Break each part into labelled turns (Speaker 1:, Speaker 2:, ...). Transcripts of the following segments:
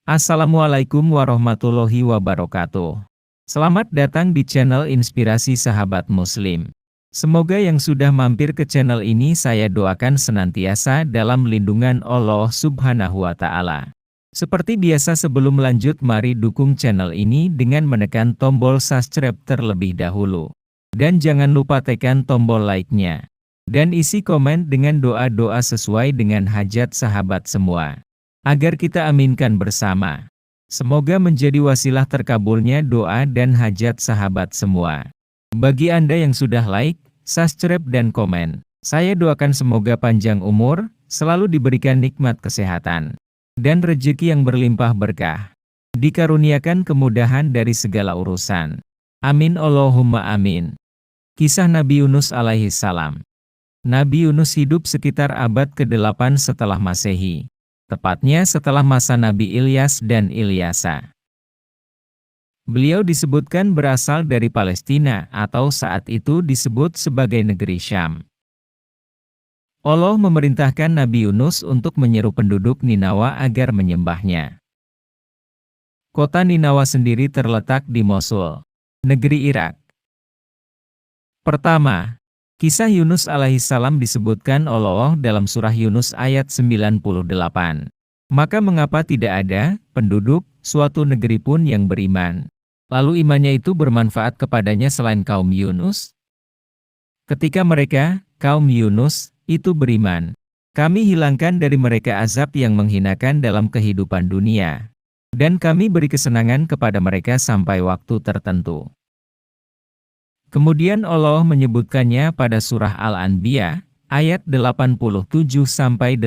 Speaker 1: Assalamualaikum warahmatullahi wabarakatuh. Selamat datang di channel Inspirasi Sahabat Muslim. Semoga yang sudah mampir ke channel ini saya doakan senantiasa dalam lindungan Allah Subhanahu wa Ta'ala. Seperti biasa, sebelum lanjut, mari dukung channel ini dengan menekan tombol subscribe terlebih dahulu. Dan jangan lupa tekan tombol like-nya. Dan isi komen dengan doa-doa sesuai dengan hajat sahabat semua, agar kita aminkan bersama. Semoga menjadi wasilah terkabulnya doa dan hajat sahabat semua. Bagi Anda yang sudah like, subscribe dan komen, saya doakan semoga panjang umur, selalu diberikan nikmat kesehatan, dan rezeki yang berlimpah berkah. Dikaruniakan kemudahan dari segala urusan. Amin Allahumma amin. Kisah Nabi Yunus alaihi salam. Nabi Yunus hidup sekitar abad ke-8 setelah Masehi. Tepatnya setelah masa Nabi Ilyas dan Ilyasa. Beliau disebutkan berasal dari Palestina atau saat itu disebut sebagai negeri Syam. Allah memerintahkan Nabi Yunus untuk menyeru penduduk Ninawa agar menyembahnya. Kota Ninawa sendiri terletak di Mosul, negeri Irak. Pertama, kisah Yunus alaihissalam disebutkan Allah dalam surah Yunus ayat 98. Maka mengapa tidak ada penduduk suatu negeri pun yang beriman, lalu imannya itu bermanfaat kepadanya selain kaum Yunus? Ketika mereka, kaum Yunus, itu beriman, kami hilangkan dari mereka azab yang menghinakan dalam kehidupan dunia, dan kami beri kesenangan kepada mereka sampai waktu tertentu. Kemudian Allah menyebutkannya pada surah Al-Anbiya, ayat 87-88.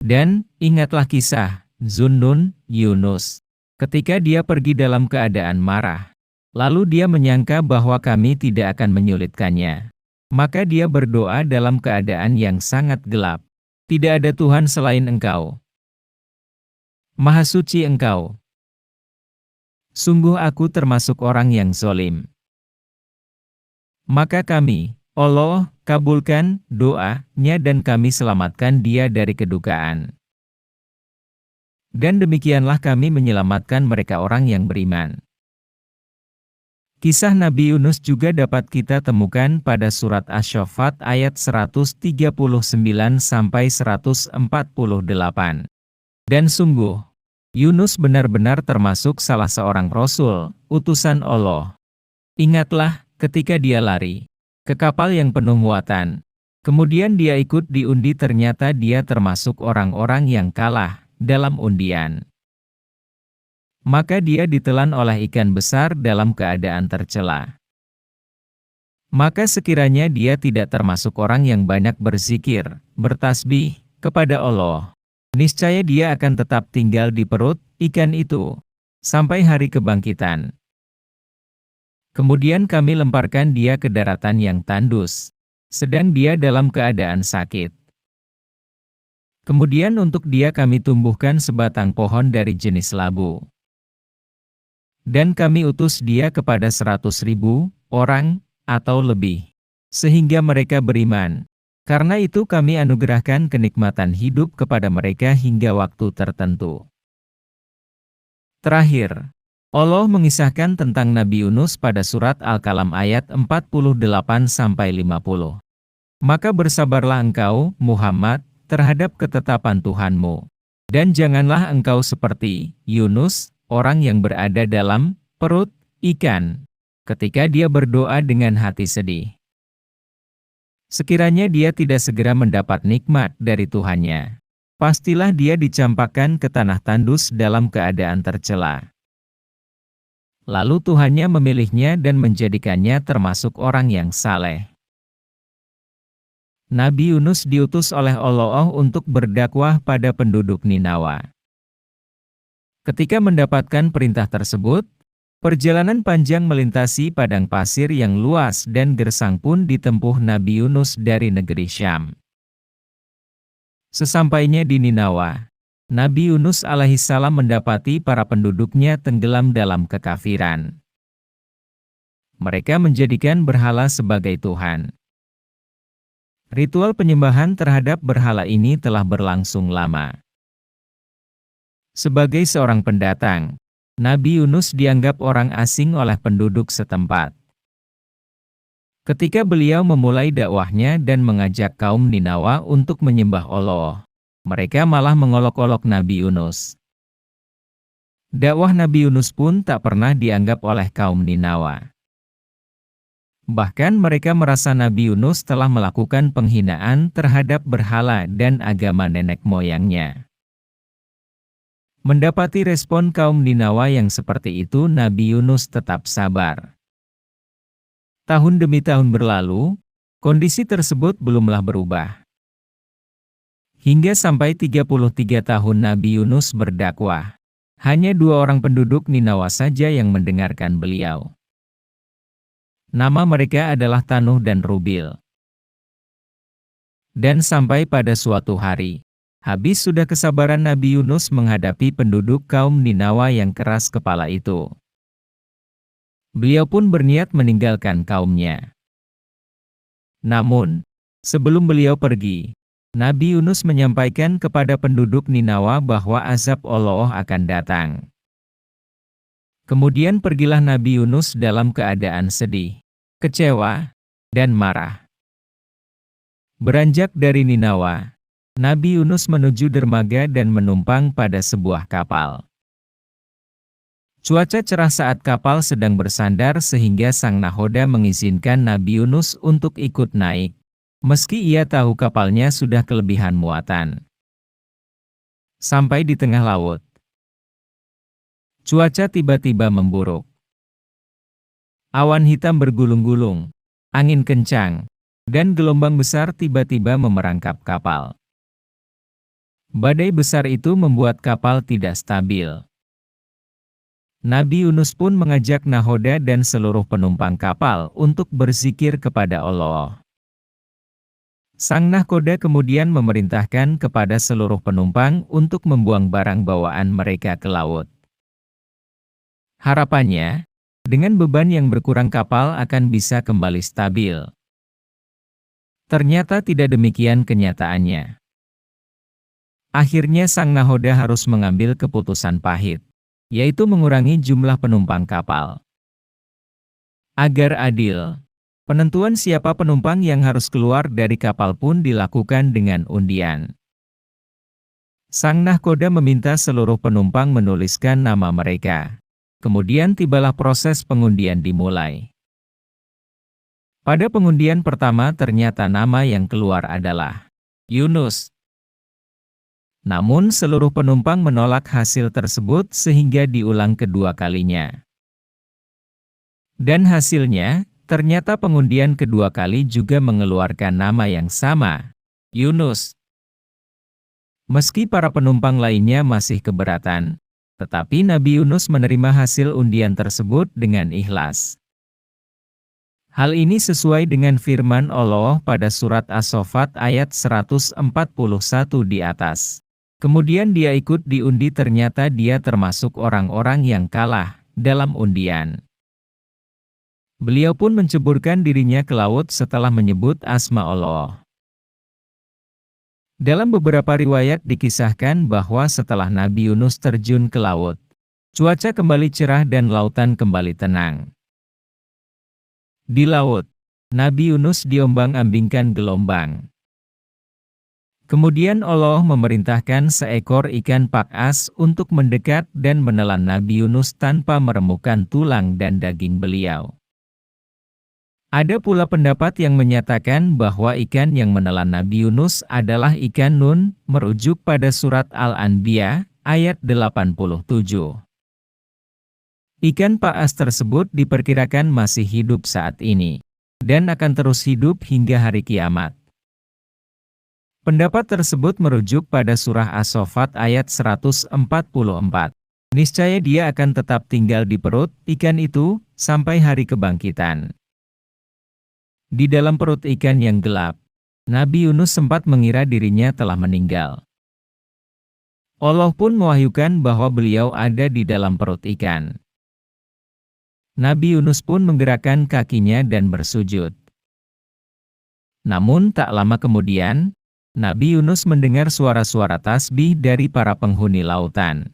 Speaker 1: Dan, ingatlah kisah Zunnun, Yunus, ketika dia pergi dalam keadaan marah. Lalu dia menyangka bahwa kami tidak akan menyulitkannya. Maka dia berdoa dalam keadaan yang sangat gelap. Tidak ada Tuhan selain Engkau. Maha suci Engkau. Sungguh aku termasuk orang yang zalim. Maka kami, Allah, kabulkan doa-nya dan kami selamatkan dia dari kedukaan. Dan demikianlah kami menyelamatkan mereka orang yang beriman. Kisah Nabi Yunus juga dapat kita temukan pada surat Asy-Syaffat ayat 139-148. Dan sungguh, Yunus benar-benar termasuk salah seorang Rasul, utusan Allah. Ingatlah, ketika dia lari ke kapal yang penuh muatan, kemudian dia ikut diundi, ternyata dia termasuk orang-orang yang kalah dalam undian. Maka dia ditelan oleh ikan besar dalam keadaan tercela. Maka sekiranya dia tidak termasuk orang yang banyak berzikir, bertasbih kepada Allah, niscaya dia akan tetap tinggal di perut ikan itu sampai hari kebangkitan. Kemudian kami lemparkan dia ke daratan yang tandus, sedang dia dalam keadaan sakit. Kemudian untuk dia kami tumbuhkan sebatang pohon dari jenis labu. Dan kami utus dia kepada 100.000 orang, atau lebih, sehingga mereka beriman. Karena itu kami anugerahkan kenikmatan hidup kepada mereka hingga waktu tertentu. Terakhir, Allah mengisahkan tentang Nabi Yunus pada surat Al-Qalam ayat 48-50. Maka bersabarlah engkau, Muhammad, terhadap ketetapan Tuhanmu. Dan janganlah engkau seperti Yunus, orang yang berada dalam perut ikan, ketika dia berdoa dengan hati sedih. Sekiranya dia tidak segera mendapat nikmat dari Tuhannya, pastilah dia dicampakkan ke tanah tandus dalam keadaan tercela. Lalu Tuhannya memilihnya dan menjadikannya termasuk orang yang saleh. Nabi Yunus diutus oleh Allah untuk berdakwah pada penduduk Ninawa. Ketika mendapatkan perintah tersebut, perjalanan panjang melintasi padang pasir yang luas dan gersang pun ditempuh Nabi Yunus dari negeri Syam. Sesampainya di Ninawa, Nabi Yunus alaihissalam mendapati para penduduknya tenggelam dalam kekafiran. Mereka menjadikan berhala sebagai Tuhan. Ritual penyembahan terhadap berhala ini telah berlangsung lama. Sebagai seorang pendatang, Nabi Yunus dianggap orang asing oleh penduduk setempat. Ketika beliau memulai dakwahnya dan mengajak kaum Ninawa untuk menyembah Allah, mereka malah mengolok-olok Nabi Yunus. Dakwah Nabi Yunus pun tak pernah dianggap oleh kaum Ninawa. Bahkan mereka merasa Nabi Yunus telah melakukan penghinaan terhadap berhala dan agama nenek moyangnya. Mendapati respon kaum Ninawa yang seperti itu, Nabi Yunus tetap sabar. Tahun demi tahun berlalu, kondisi tersebut belumlah berubah. Hingga sampai 33 tahun Nabi Yunus berdakwah, hanya 2 orang penduduk Ninawa saja yang mendengarkan beliau. Nama mereka adalah Tanuh dan Rubil. Dan sampai pada suatu hari, habis sudah kesabaran Nabi Yunus menghadapi penduduk kaum Ninawa yang keras kepala itu. Beliau pun berniat meninggalkan kaumnya. Namun, sebelum beliau pergi, Nabi Yunus menyampaikan kepada penduduk Ninawa bahwa azab Allah akan datang. Kemudian pergilah Nabi Yunus dalam keadaan sedih, kecewa, dan marah. Beranjak dari Ninawa, Nabi Yunus menuju dermaga dan menumpang pada sebuah kapal. Cuaca cerah saat kapal sedang bersandar sehingga sang nahoda mengizinkan Nabi Yunus untuk ikut naik, meski ia tahu kapalnya sudah kelebihan muatan. Sampai di tengah laut, cuaca tiba-tiba memburuk. Awan hitam bergulung-gulung, angin kencang, dan gelombang besar tiba-tiba memerangkap kapal. Badai besar itu membuat kapal tidak stabil. Nabi Yunus pun mengajak nahoda dan seluruh penumpang kapal untuk berzikir kepada Allah. Sang nahkoda kemudian memerintahkan kepada seluruh penumpang untuk membuang barang bawaan mereka ke laut. Harapannya, dengan beban yang berkurang kapal akan bisa kembali stabil. Ternyata tidak demikian kenyataannya. Akhirnya sang nahoda harus mengambil keputusan pahit, yaitu mengurangi jumlah penumpang kapal. Agar adil, penentuan siapa penumpang yang harus keluar dari kapal pun dilakukan dengan undian. Sang nahkoda meminta seluruh penumpang menuliskan nama mereka. Kemudian tibalah proses pengundian dimulai. Pada pengundian pertama ternyata nama yang keluar adalah Yunus. Namun seluruh penumpang menolak hasil tersebut sehingga diulang kedua kalinya. Dan hasilnya, ternyata pengundian kedua kali juga mengeluarkan nama yang sama, Yunus. Meski para penumpang lainnya masih keberatan, tetapi Nabi Yunus menerima hasil undian tersebut dengan ikhlas. Hal ini sesuai dengan firman Allah pada surat As-Saffat ayat 141 di atas. Kemudian dia ikut diundi, ternyata dia termasuk orang-orang yang kalah dalam undian. Beliau pun menceburkan dirinya ke laut setelah menyebut asma Allah. Dalam beberapa riwayat dikisahkan bahwa setelah Nabi Yunus terjun ke laut, cuaca kembali cerah dan lautan kembali tenang. Di laut, Nabi Yunus diombang-ambingkan gelombang. Kemudian Allah memerintahkan seekor ikan pakas untuk mendekat dan menelan Nabi Yunus tanpa meremukkan tulang dan daging beliau. Ada pula pendapat yang menyatakan bahwa ikan yang menelan Nabi Yunus adalah ikan Nun, merujuk pada surat Al-Anbiya, ayat 87. Ikan paas tersebut diperkirakan masih hidup saat ini, dan akan terus hidup hingga hari kiamat. Pendapat tersebut merujuk pada surah As-Saffat ayat 144. Niscaya dia akan tetap tinggal di perut ikan itu sampai hari kebangkitan. Di dalam perut ikan yang gelap, Nabi Yunus sempat mengira dirinya telah meninggal. Allah pun mewahyukan bahwa beliau ada di dalam perut ikan. Nabi Yunus pun menggerakkan kakinya dan bersujud. Namun tak lama kemudian, Nabi Yunus mendengar suara-suara tasbih dari para penghuni lautan.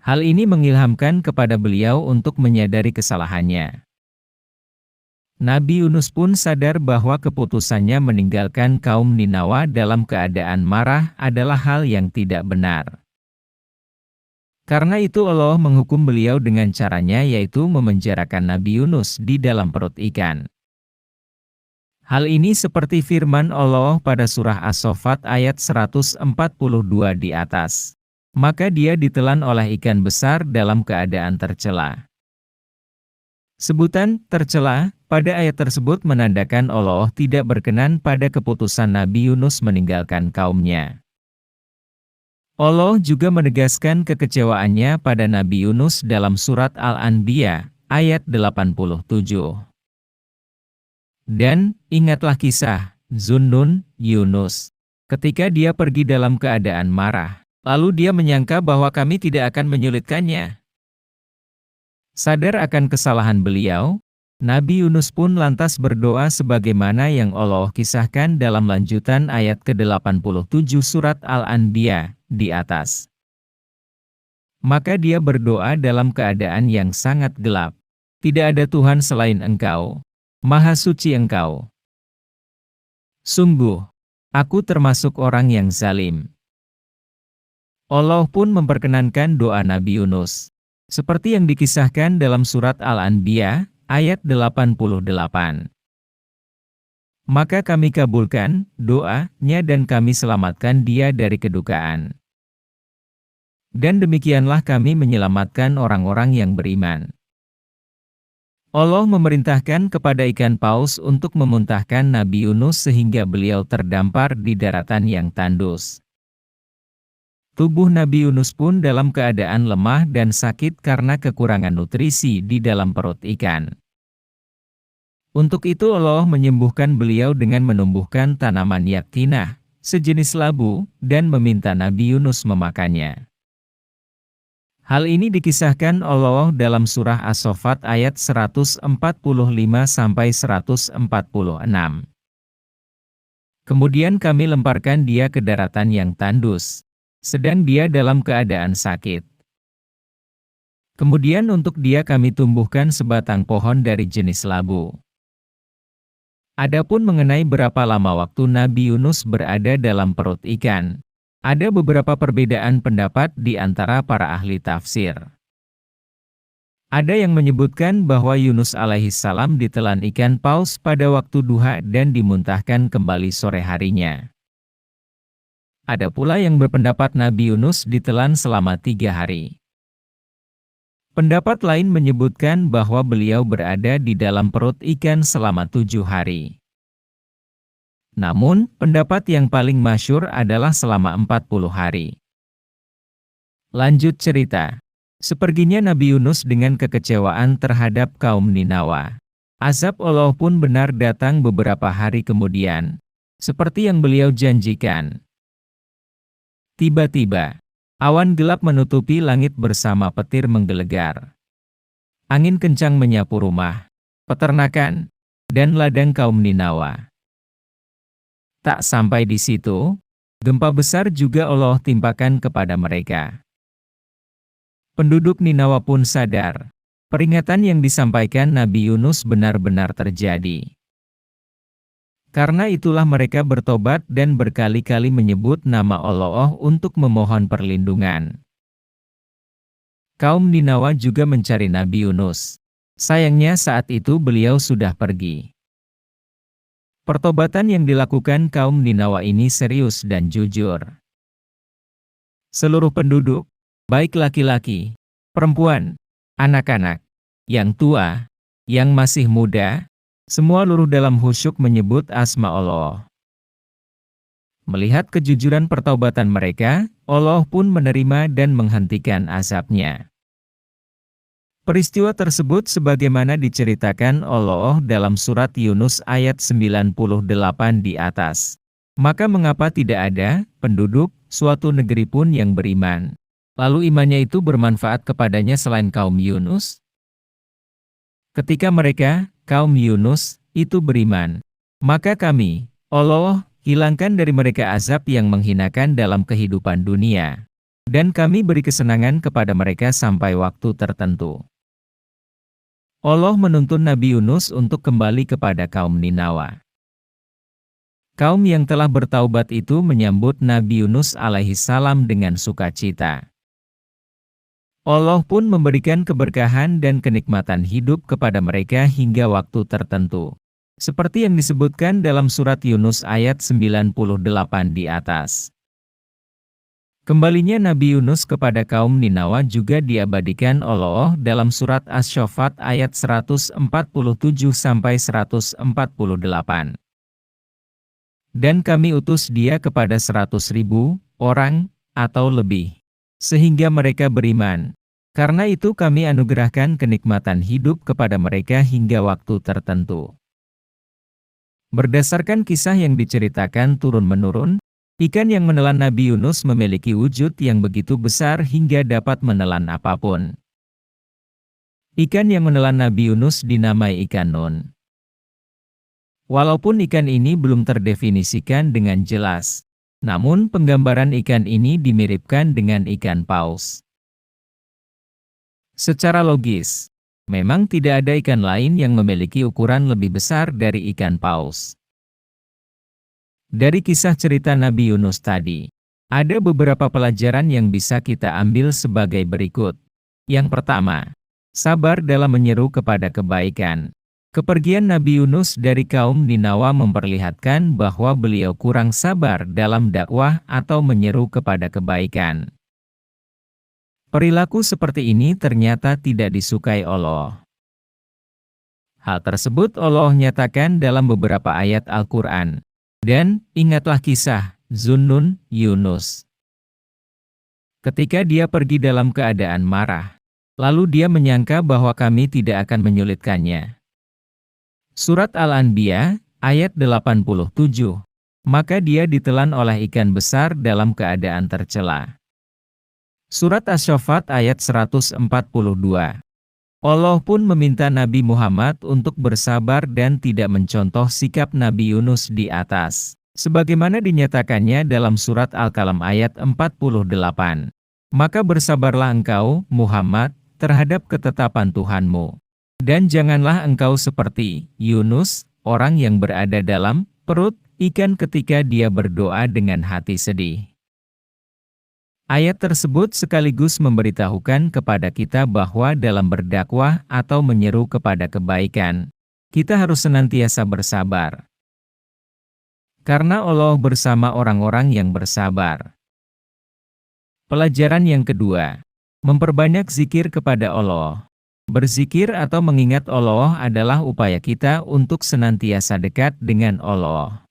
Speaker 1: Hal ini mengilhamkan kepada beliau untuk menyadari kesalahannya. Nabi Yunus pun sadar bahwa keputusannya meninggalkan kaum Ninawa dalam keadaan marah adalah hal yang tidak benar. Karena itu Allah menghukum beliau dengan caranya, yaitu memenjarakan Nabi Yunus di dalam perut ikan. Hal ini seperti firman Allah pada surah As-Saffat ayat 142 di atas. Maka dia ditelan oleh ikan besar dalam keadaan tercela. Sebutan tercela pada ayat tersebut menandakan Allah tidak berkenan pada keputusan Nabi Yunus meninggalkan kaumnya. Allah juga menegaskan kekecewaannya pada Nabi Yunus dalam surat Al-Anbiya ayat 87. Dan ingatlah kisah Zunnun Yunus ketika dia pergi dalam keadaan marah. Lalu dia menyangka bahwa kami tidak akan menyulitkannya. Sadar akan kesalahan beliau, Nabi Yunus pun lantas berdoa sebagaimana yang Allah kisahkan dalam lanjutan ayat ke-87 surat Al-Anbiya di atas. Maka dia berdoa dalam keadaan yang sangat gelap. Tidak ada Tuhan selain Engkau, Maha Suci Engkau. Sungguh, aku termasuk orang yang zalim. Allah pun memperkenankan doa Nabi Yunus, seperti yang dikisahkan dalam surat Al-Anbiya, ayat 88. Maka kami kabulkan doanya dan kami selamatkan dia dari kedukaan. Dan demikianlah kami menyelamatkan orang-orang yang beriman. Allah memerintahkan kepada ikan paus untuk memuntahkan Nabi Yunus sehingga beliau terdampar di daratan yang tandus. Tubuh Nabi Yunus pun dalam keadaan lemah dan sakit karena kekurangan nutrisi di dalam perut ikan. Untuk itu Allah menyembuhkan beliau dengan menumbuhkan tanaman yaktinah, sejenis labu, dan meminta Nabi Yunus memakannya. Hal ini dikisahkan Allah dalam surah As-Saffat ayat 145-146. Kemudian kami lemparkan dia ke daratan yang tandus, sedang dia dalam keadaan sakit. Kemudian untuk dia kami tumbuhkan sebatang pohon dari jenis labu. Adapun mengenai berapa lama waktu Nabi Yunus berada dalam perut ikan, ada beberapa perbedaan pendapat di antara para ahli tafsir. Ada yang menyebutkan bahwa Yunus alaihissalam ditelan ikan paus pada waktu duha dan dimuntahkan kembali sore harinya. Ada pula yang berpendapat Nabi Yunus ditelan selama 3 hari. Pendapat lain menyebutkan bahwa beliau berada di dalam perut ikan selama 7 hari. Namun, pendapat yang paling masyhur adalah selama 40 hari. Lanjut cerita. Seperginya Nabi Yunus dengan kekecewaan terhadap kaum Ninawa, azab Allah pun benar datang beberapa hari kemudian, seperti yang beliau janjikan. Tiba-tiba, awan gelap menutupi langit bersama petir menggelegar. Angin kencang menyapu rumah, peternakan, dan ladang kaum Ninawa. Tak sampai di situ, gempa besar juga Allah timpakan kepada mereka. Penduduk Ninawa pun sadar, peringatan yang disampaikan Nabi Yunus benar-benar terjadi. Karena itulah mereka bertobat dan berkali-kali menyebut nama Allah untuk memohon perlindungan. Kaum Ninawa juga mencari Nabi Yunus. Sayangnya saat itu beliau sudah pergi. Pertobatan yang dilakukan kaum Ninawa ini serius dan jujur. Seluruh penduduk, baik laki-laki, perempuan, anak-anak, yang tua, yang masih muda, semua luruh dalam khusyuk menyebut asma Allah. Melihat kejujuran pertobatan mereka, Allah pun menerima dan menghentikan azabnya. Peristiwa tersebut sebagaimana diceritakan Allah dalam surat Yunus ayat 98 di atas. Maka mengapa tidak ada penduduk suatu negeri pun yang beriman, lalu imannya itu bermanfaat kepadanya selain kaum Yunus? Ketika mereka, kaum Yunus, itu beriman, maka kami, Allah, hilangkan dari mereka azab yang menghinakan dalam kehidupan dunia. Dan kami beri kesenangan kepada mereka sampai waktu tertentu. Allah menuntun Nabi Yunus untuk kembali kepada kaum Ninawa. Kaum yang telah bertaubat itu menyambut Nabi Yunus alaihi salam dengan sukacita. Allah pun memberikan keberkahan dan kenikmatan hidup kepada mereka hingga waktu tertentu. Seperti yang disebutkan dalam surat Yunus ayat 98 di atas. Kembalinya Nabi Yunus kepada kaum Ninawa juga diabadikan Allah dalam surat Asy-Syaffat ayat 147-148. Dan kami utus dia kepada 100.000 orang, atau lebih. Sehingga mereka beriman. Karena itu kami anugerahkan kenikmatan hidup kepada mereka hingga waktu tertentu. Berdasarkan kisah yang diceritakan turun-menurun, ikan yang menelan Nabi Yunus memiliki wujud yang begitu besar hingga dapat menelan apapun. Ikan yang menelan Nabi Yunus dinamai ikan nun. Walaupun ikan ini belum terdefinisikan dengan jelas, namun penggambaran ikan ini dimiripkan dengan ikan paus. Secara logis, memang tidak ada ikan lain yang memiliki ukuran lebih besar dari ikan paus. Dari kisah cerita Nabi Yunus tadi, ada beberapa pelajaran yang bisa kita ambil sebagai berikut. Yang pertama, sabar dalam menyeru kepada kebaikan. Kepergian Nabi Yunus dari kaum Ninawa memperlihatkan bahwa beliau kurang sabar dalam dakwah atau menyeru kepada kebaikan. Perilaku seperti ini ternyata tidak disukai Allah. Hal tersebut Allah nyatakan dalam beberapa ayat Al-Quran. Dan, ingatlah kisah Zunnun Yunus. Ketika dia pergi dalam keadaan marah, lalu dia menyangka bahwa kami tidak akan menyulitkannya. Surat Al-Anbiya, ayat 87. Maka dia ditelan oleh ikan besar dalam keadaan tercela. Surat Asy-Syaffat ayat 142. Allah pun meminta Nabi Muhammad untuk bersabar dan tidak mencontoh sikap Nabi Yunus di atas. Sebagaimana dinyatakannya dalam surat Al-Qalam ayat 48. Maka bersabarlah engkau, Muhammad, terhadap ketetapan Tuhanmu. Dan janganlah engkau seperti Yunus, orang yang berada dalam perut ikan ketika dia berdoa dengan hati sedih. Ayat tersebut sekaligus memberitahukan kepada kita bahwa dalam berdakwah atau menyeru kepada kebaikan, kita harus senantiasa bersabar. Karena Allah bersama orang-orang yang bersabar. Pelajaran yang kedua, memperbanyak zikir kepada Allah. Berzikir atau mengingat Allah adalah upaya kita untuk senantiasa dekat dengan Allah.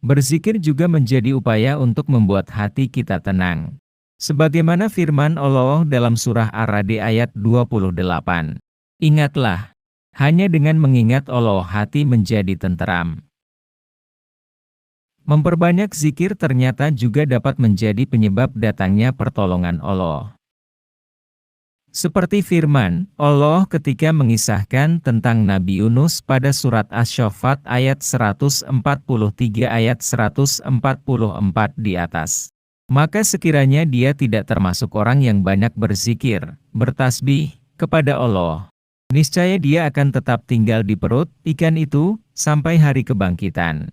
Speaker 1: Berzikir juga menjadi upaya untuk membuat hati kita tenang. Sebagaimana firman Allah dalam surah Ar-Ra'd ayat 28. Ingatlah, hanya dengan mengingat Allah hati menjadi tenteram. Memperbanyak zikir ternyata juga dapat menjadi penyebab datangnya pertolongan Allah. Seperti firman Allah ketika mengisahkan tentang Nabi Yunus pada surat Asy-Syaffat ayat 143 ayat 144 di atas. Maka sekiranya dia tidak termasuk orang yang banyak berzikir, bertasbih kepada Allah, niscaya dia akan tetap tinggal di perut ikan itu sampai hari kebangkitan.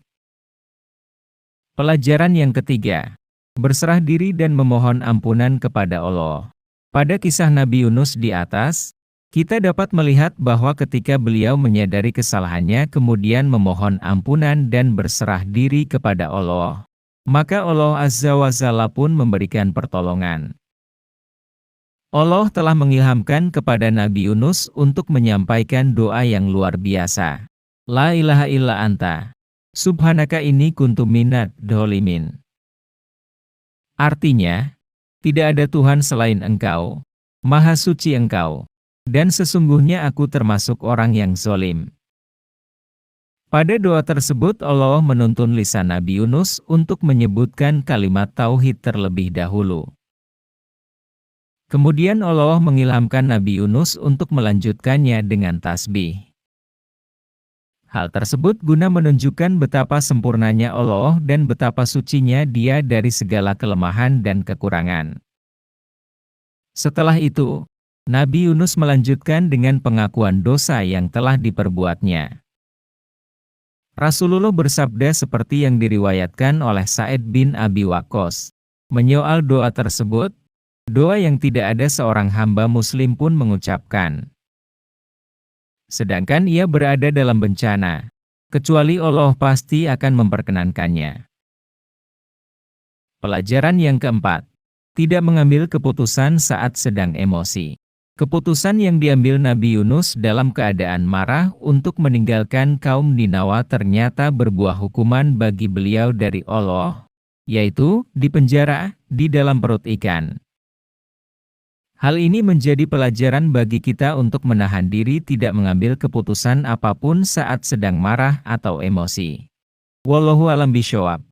Speaker 1: Pelajaran yang ketiga, berserah diri dan memohon ampunan kepada Allah. Pada kisah Nabi Yunus di atas, kita dapat melihat bahwa ketika beliau menyadari kesalahannya kemudian memohon ampunan dan berserah diri kepada Allah, maka Allah Azza wa Jalla pun memberikan pertolongan. Allah telah mengilhamkan kepada Nabi Yunus untuk menyampaikan doa yang luar biasa. La ilaha illa anta, subhanaka inni kuntu minadz dzalimin. Artinya, tidak ada Tuhan selain Engkau, Maha Suci Engkau, dan sesungguhnya aku termasuk orang yang zalim. Pada doa tersebut Allah menuntun lisan Nabi Yunus untuk menyebutkan kalimat tauhid terlebih dahulu. Kemudian Allah mengilhamkan Nabi Yunus untuk melanjutkannya dengan tasbih. Hal tersebut guna menunjukkan betapa sempurnanya Allah dan betapa sucinya Dia dari segala kelemahan dan kekurangan. Setelah itu, Nabi Yunus melanjutkan dengan pengakuan dosa yang telah diperbuatnya. Rasulullah bersabda seperti yang diriwayatkan oleh Sa'id bin Abi Waqqas. Menyoal doa tersebut, doa yang tidak ada seorang hamba muslim pun mengucapkan. Sedangkan ia berada dalam bencana, kecuali Allah pasti akan memperkenankannya. Pelajaran yang keempat, tidak mengambil keputusan saat sedang emosi. Keputusan yang diambil Nabi Yunus dalam keadaan marah untuk meninggalkan kaum Ninawa ternyata berbuah hukuman bagi beliau dari Allah, yaitu dipenjara di dalam perut ikan. Hal ini menjadi pelajaran bagi kita untuk menahan diri tidak mengambil keputusan apapun saat sedang marah atau emosi. Wallahu a'lam bishawab.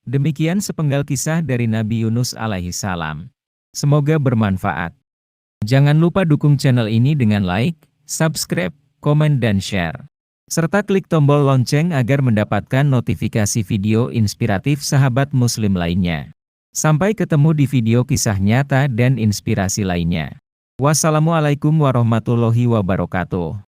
Speaker 1: Demikian sepenggal kisah dari Nabi Yunus alaihi salam. Semoga bermanfaat. Jangan lupa dukung channel ini dengan like, subscribe, komen dan share. Serta klik tombol lonceng agar mendapatkan notifikasi video inspiratif sahabat muslim lainnya. Sampai ketemu di video kisah nyata dan inspirasi lainnya. Wassalamualaikum warahmatullahi wabarakatuh.